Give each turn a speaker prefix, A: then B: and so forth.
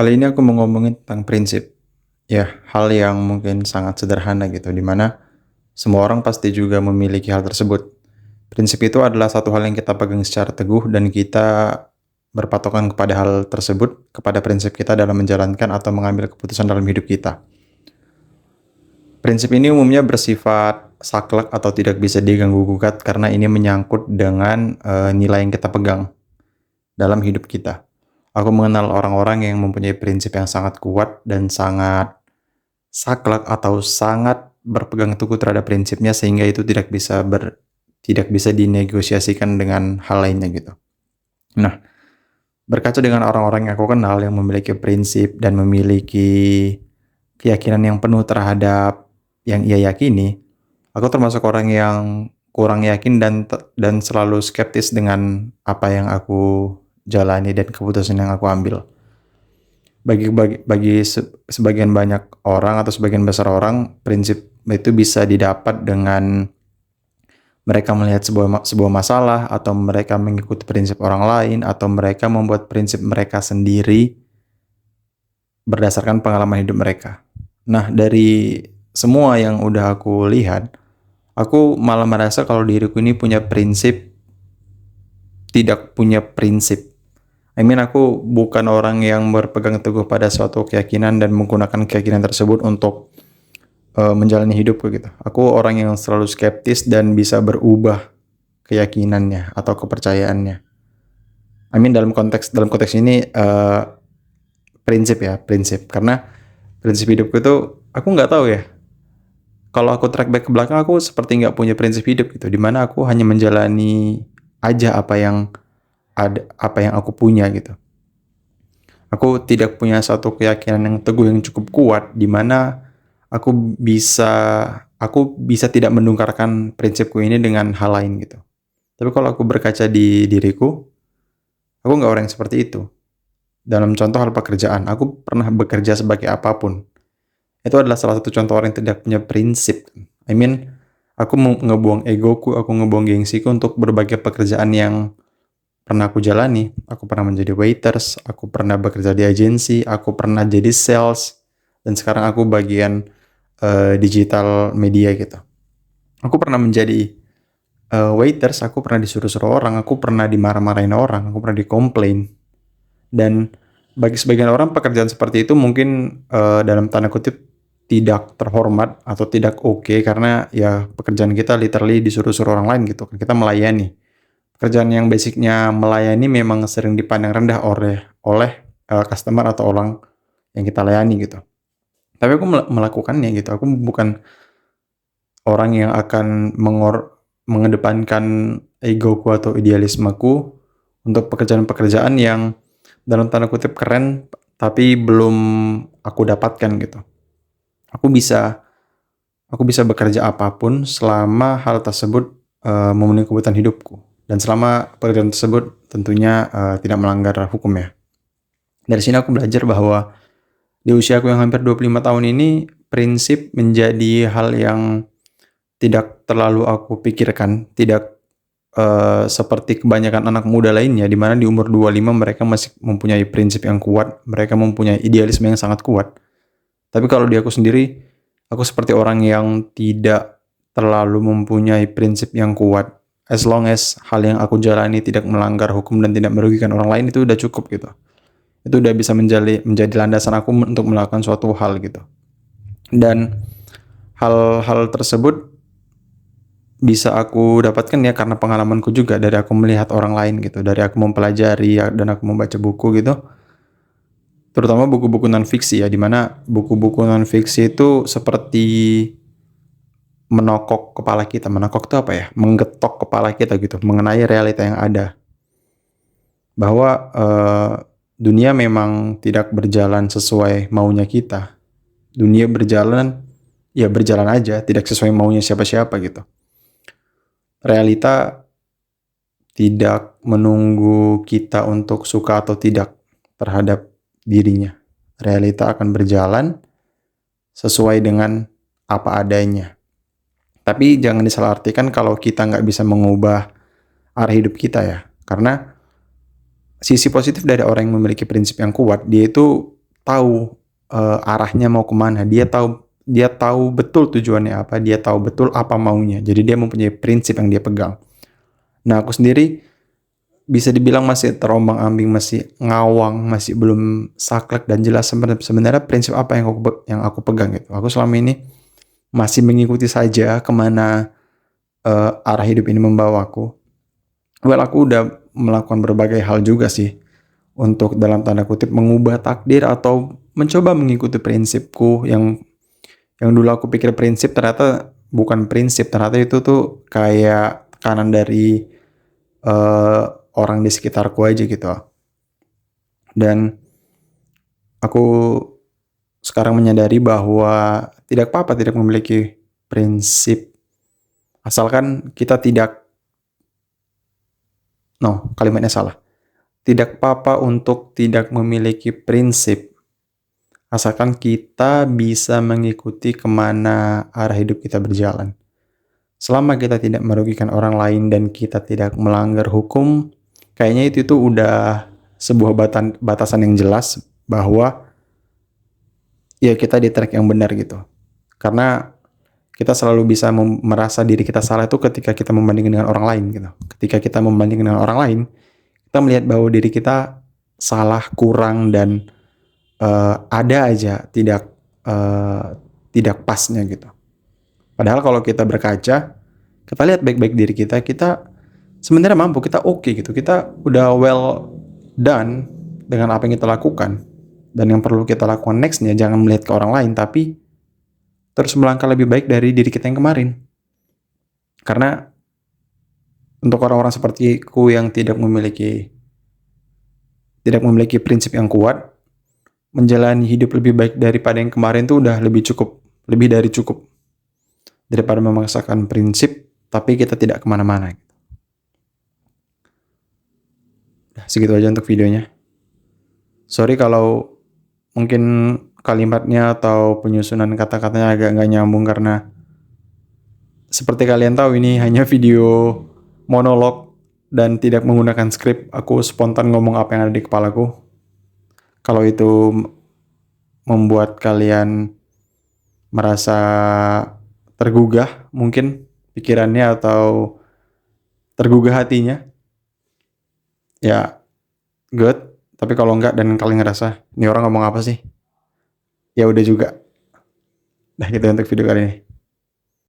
A: Kali ini aku mau ngomongin tentang prinsip. Ya, hal yang mungkin sangat sederhana gitu, di mana semua orang pasti juga memiliki hal tersebut. Prinsip itu adalah satu hal yang kita pegang secara teguh dan kita berpatokan kepada hal tersebut, kepada prinsip kita dalam menjalankan atau mengambil keputusan dalam hidup kita. Prinsip ini umumnya bersifat saklek atau tidak bisa diganggu gugat karena ini menyangkut dengan nilai yang kita pegang dalam hidup kita. Aku mengenal orang-orang yang mempunyai prinsip yang sangat kuat dan sangat saklek atau sangat berpegang teguh terhadap prinsipnya sehingga itu tidak bisa dinegosiasikan dengan hal lainnya gitu. Nah, berkaca dengan orang-orang yang aku kenal yang memiliki prinsip dan memiliki keyakinan yang penuh terhadap yang ia yakini, aku termasuk orang yang kurang yakin dan selalu skeptis dengan apa yang aku jalani dan keputusan yang aku ambil. Bagi sebagian banyak orang atau sebagian besar orang, prinsip itu bisa didapat dengan mereka melihat sebuah masalah atau mereka mengikuti prinsip orang lain atau mereka membuat prinsip mereka sendiri berdasarkan pengalaman hidup mereka. Nah, dari semua yang udah aku lihat, aku malah merasa kalau diriku ini tidak punya prinsip. Aku bukan orang yang berpegang teguh pada suatu keyakinan dan menggunakan keyakinan tersebut untuk menjalani hidupku gitu. Aku orang yang selalu skeptis dan bisa berubah keyakinannya atau kepercayaannya. Dalam konteks ini prinsip. Karena prinsip hidupku itu aku nggak tahu ya. Kalau aku track back ke belakang, aku seperti nggak punya prinsip hidup gitu. Dimana aku hanya menjalani aja apa yang aku punya gitu. Aku tidak punya satu keyakinan yang teguh yang cukup kuat di mana aku bisa aku bisa tidak mendungkarkan prinsipku ini dengan hal lain gitu. Tapi kalau aku berkaca di diriku, aku nggak orang yang seperti itu. Dalam contoh hal pekerjaan, aku pernah bekerja sebagai apapun. Itu adalah salah satu contoh orang yang tidak punya prinsip. Aku mau ngebuang egoku, aku ngebuang gengsiku untuk berbagai pekerjaan yang pernah aku jalani. Aku pernah menjadi waiters, aku pernah bekerja di agensi, aku pernah jadi sales, dan sekarang aku bagian digital media gitu. Aku pernah menjadi waiters, aku pernah disuruh-suruh orang, aku pernah dimarah-marahin orang, aku pernah dikomplain. Dan bagi sebagian orang pekerjaan seperti itu mungkin dalam tanda kutip tidak terhormat atau tidak oke karena ya pekerjaan kita literally disuruh-suruh orang lain gitu kan. Kita melayani. Pekerjaan yang basicnya melayani memang sering dipandang rendah oleh customer atau orang yang kita layani gitu. Tapi aku melakukannya gitu. Aku bukan orang yang akan mengedepankan egoku atau idealismeku untuk pekerjaan-pekerjaan yang dalam tanda kutip keren tapi belum aku dapatkan gitu. Aku bisa aku bisa bekerja apapun selama hal tersebut memenuhi kebutuhan hidupku dan selama pekerjaan tersebut tentunya tidak melanggar hukum ya. Dari sini aku belajar bahwa di usiaku yang hampir 25 tahun ini prinsip menjadi hal yang tidak terlalu aku pikirkan, tidak seperti kebanyakan anak muda lainnya di mana di umur 25 mereka masih mempunyai prinsip yang kuat, mereka mempunyai idealisme yang sangat kuat. Tapi kalau di aku sendiri, aku seperti orang yang tidak terlalu mempunyai prinsip yang kuat. As long as hal yang aku jalani tidak melanggar hukum dan tidak merugikan orang lain, itu udah cukup gitu. Itu udah bisa menjadi landasan aku untuk melakukan suatu hal gitu. Dan hal-hal tersebut bisa aku dapatkan ya karena pengalamanku juga, dari aku melihat orang lain gitu, dari aku mempelajari dan aku membaca buku gitu, terutama buku-buku non fiksi ya, dimana buku-buku non fiksi itu seperti menokok itu apa ya, menggetok kepala kita gitu mengenai realita yang ada, bahwa dunia memang tidak berjalan sesuai maunya kita. Dunia berjalan aja, tidak sesuai maunya siapa-siapa gitu. Realita tidak menunggu kita untuk suka atau tidak terhadap dirinya. Realita akan berjalan sesuai dengan apa adanya. Tapi jangan disalahartikan kalau kita nggak bisa mengubah arah hidup kita ya. Karena sisi positif dari orang yang memiliki prinsip yang kuat, dia itu tahu arahnya mau kemana, dia tahu betul tujuannya apa, dia tahu betul apa maunya. Jadi dia mempunyai prinsip yang dia pegang. Nah, aku sendiri bisa dibilang masih terombang-ambing, masih ngawang, masih belum saklek dan jelas sebenarnya prinsip apa yang aku pegang gitu. Aku selama ini masih mengikuti saja kemana arah hidup ini membawaku. Well, aku udah melakukan berbagai hal juga sih untuk dalam tanda kutip mengubah takdir atau mencoba mengikuti prinsipku yang dulu aku pikir prinsip ternyata bukan prinsip, ternyata itu tuh kayak tekanan dari uh, orang di sekitarku aja gitu. Dan aku sekarang menyadari bahwa tidak apa-apa tidak memiliki prinsip, asalkan kita kalimatnya salah. Tidak apa-apa untuk tidak memiliki prinsip, asalkan kita bisa mengikuti kemana arah hidup kita berjalan. Selama kita tidak merugikan orang lain dan kita tidak melanggar hukum, kayaknya itu tuh udah sebuah batasan yang jelas bahwa ya kita di track yang benar gitu. Karena kita selalu bisa merasa diri kita salah itu ketika kita membandingkan dengan orang lain gitu. Ketika kita membandingkan dengan orang lain, kita melihat bahwa diri kita salah, kurang, dan ada aja tidak pasnya gitu. Padahal kalau kita berkaca, kita lihat baik-baik diri kita, kita sebenarnya mampu, kita oke gitu. Kita udah well done dengan apa yang kita lakukan. Dan yang perlu kita lakukan nextnya, jangan melihat ke orang lain, tapi terus melangkah lebih baik dari diri kita yang kemarin. Karena untuk orang-orang sepertiku yang tidak memiliki prinsip yang kuat, menjalani hidup lebih baik daripada yang kemarin tuh udah lebih dari cukup. Daripada memaksakan prinsip, tapi kita tidak kemana-mana. Segitu aja untuk videonya. Sorry kalau mungkin kalimatnya atau penyusunan kata-katanya agak nggak nyambung, karena seperti kalian tahu ini hanya video monolog dan tidak menggunakan skrip. Aku spontan ngomong apa yang ada di kepalaku. Kalau itu membuat kalian merasa tergugah mungkin pikirannya atau tergugah hatinya, ya good. Tapi kalau enggak dan kalian ngerasa ini orang ngomong apa sih, ya udah juga. Nah, gitu untuk video kali ini.